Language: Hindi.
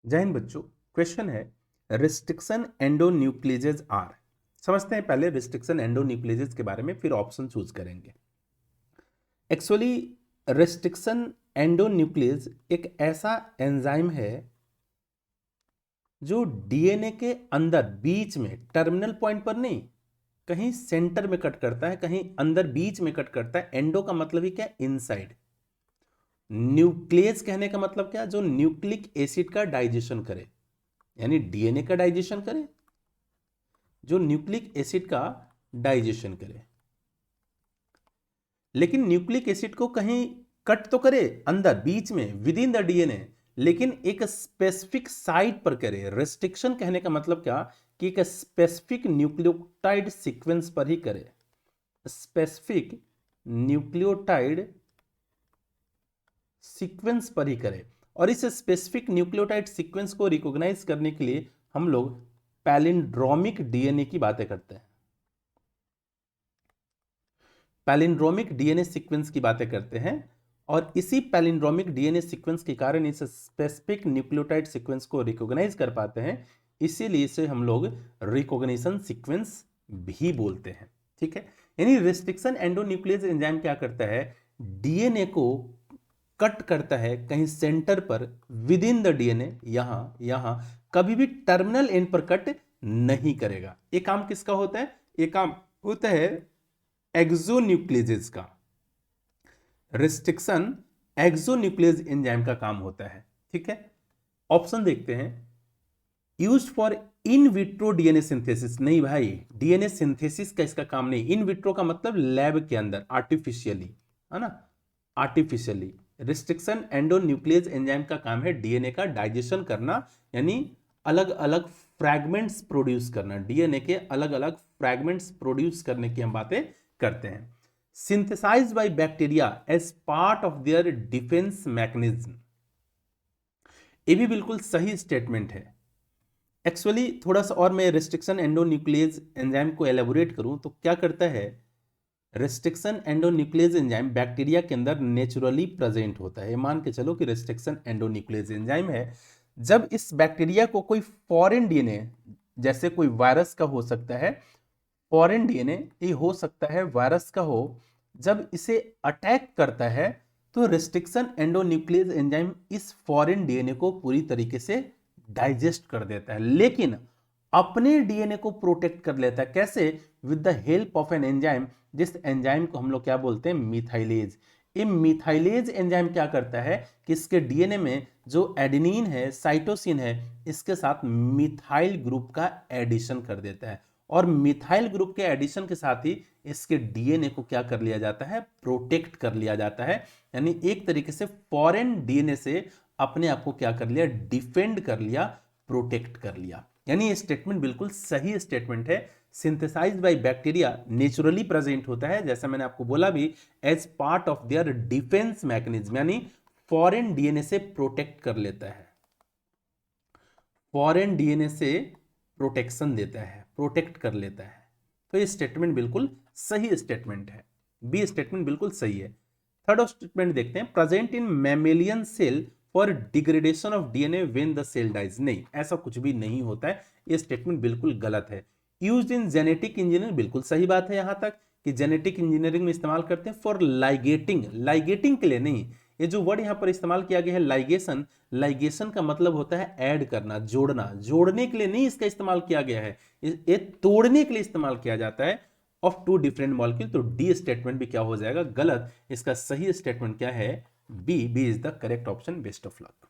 जय हिंद बच्चों। क्वेश्चन है रिस्ट्रिक्शन एंडोन्यूक्लियेजेस आर। समझते हैं पहले रिस्ट्रिक्शन एंडोन्यूक्लियेजेस के बारे में, फिर ऑप्शन चूज करेंगे। एक्चुअली रिस्ट्रिक्शन एंडोन्यूक्लियस एक ऐसा एंजाइम है जो डीएनए के अंदर बीच में टर्मिनल पॉइंट पर नहीं, कहीं सेंटर में कट करता है, कहीं अंदर बीच में कट करता है। एंडो का मतलब ही क्या, इनसाइड। न्यूक्लियस कहने का मतलब क्या, जो न्यूक्लिक एसिड का डाइजेशन करे, यानी डीएनए का डाइजेशन करे, जो न्यूक्लिक एसिड का डाइजेशन करे। लेकिन न्यूक्लिक एसिड को कहीं कट तो करे अंदर बीच में विद इन द डीएनए, लेकिन एक स्पेसिफिक साइट पर करे। रेस्ट्रिक्शन कहने का मतलब क्या, कि एक स्पेसिफिक न्यूक्लियोटाइड सीक्वेंस पर ही करे, स्पेसिफिक न्यूक्लियोटाइड सीक्वेंस पर ही करे। और इस स्पेसिफिक न्यूक्लियोटाइड सीक्वेंस को रिकॉग्नाइज करने के लिए हम लोग पैलिंड्रोमिक डीएनए की बातें करते हैं, पैलिंड्रोमिक डीएनए सीक्वेंस की बातें करते हैं। और इसी पैलिंड्रोमिक डीएनए सीक्वेंस के कारण इस स्पेसिफिक न्यूक्लियोटाइड सीक्वेंस को रिकॉग्नाइज कर पाते हैं, इसीलिए इसे हम लोग रिकॉग्निशन सीक्वेंस भी बोलते हैं। ठीक है, यानी रिस्ट्रिक्शन एंडोन्यूक्लियस एंजाइम क्या करता है, डीएनए को कट करता है कहीं सेंटर पर विद इन द डीएनए, यहां कभी भी टर्मिनल एंड पर कट नहीं करेगा। ये काम किसका होता है, ये काम होता है एक्सोन्यूक्लियस का। रिस्ट्रिक्शन एक्सोन्यूक्लियस एंजाइम का काम होता है। ठीक है, ऑप्शन देखते हैं। Used for in vitro DNA synthesis, नहीं भाई, डीएनए सिंथेसिस का इसका काम नहीं। इन विट्रो का मतलब लैब के अंदर, आर्टिफिशियली, है ना, आर्टिफिशियली। रिस्ट्रिक्शन एंडोन्यूक्लियस एंजाइम का काम है डीएनए का डाइजेशन करना, यानी अलग अलग फ्रैगमेंट्स प्रोड्यूस करना, डीएनए के अलग अलग फ्रैगमेंट्स प्रोड्यूस करने की हम बातें करते हैं। Synthesized by bacteria as part of their defence mechanism, ये भी बिल्कुल सही स्टेटमेंट है। एक्चुअली थोड़ा सा और मैं रिस्ट्रिक्शन एंडोन्यूक्लियस एंजाइम को एलेबोरेट करूं तो क्या करता है, रिस्ट्रिक्शन एंडोन्यूक्लियस एंजाइम बैक्टीरिया के अंदर नेचुरली प्रेजेंट होता है। मान के चलो कि रिस्ट्रिक्शन एंडोन्यूक्लियस एंजाइम है। जब इस बैक्टीरिया को कोई फॉरेन डीएनए, जैसे कोई वायरस का हो सकता है, फॉरेन डीएनए ये हो सकता है वायरस का हो, जब इसे अटैक करता है तो रिस्ट्रिक्शन एंडोन्यूक्लियस एंजाइम इस फॉरेन डीएनए को पूरी तरीके से डाइजेस्ट कर देता है, लेकिन अपने डीएनए को प्रोटेक्ट कर लेता है। कैसे, with the help of an enzyme, जिस एंजाइम को हम लोग क्या बोलते हैं, मिथाइलेज। ये मिथाइलेज एंजाइम क्या करता है कि इसके डीएनए में जो एडेनिन है, साइटोसिन है, इसके साथ मिथाइल ग्रुप का एडिशन कर देता है। और मिथाइल ग्रुप के एडिशन के साथ ही इसके डीएनए को क्या कर लिया जाता है, प्रोटेक्ट कर लिया जाता है। यानी एक तरीके से फॉरेन डीएनए से अपने आप को क्या कर लिया, डिफेंड कर लिया, प्रोटेक्ट कर लिया। यानी ये स्टेटमेंट बिल्कुल सही स्टेटमेंट है। Synthesized by bacteria naturally present होता है, जैसा मैंने आपको बोला भी, as part of their defence mechanism, यानी फॉरेन डीएनए से प्रोटेक्ट कर लेता है, फॉरेन डीएनए से प्रोटेक्शन देता है, प्रोटेक्ट कर लेता है। तो ये स्टेटमेंट बिल्कुल सही स्टेटमेंट है, बी स्टेटमेंट बिल्कुल सही है। थर्ड स्टेटमेंट देखते हैं, present in mammalian cell for degradation of DNA when the cell dies. नहीं, ऐसा कुछ भी नहीं होता है, ये स्टेटमेंट बिल्कुल गलत है। यूज्ड इन जेनेटिक इंजीनियरिंग, बिल्कुल सही बात है यहां तक कि जेनेटिक इंजीनियरिंग में इस्तेमाल करते हैं फॉर लाइगेटिंग, लाइगेटिंग के लिए नहीं। ये जो वर्ड यहां पर इस्तेमाल किया गया है लाइगेशन, लाइगेशन का मतलब होता है ऐड करना, जोड़ना, जोड़ने के लिए नहीं इसका इस्तेमाल किया गया है, ये तोड़ने के लिए इस्तेमाल किया जाता है ऑफ टू डिफरेंट मॉलिक्यूल। तो डी स्टेटमेंट भी क्या हो जाएगा, गलत। इसका सही स्टेटमेंट क्या है, B, B is the correct option. Best of luck.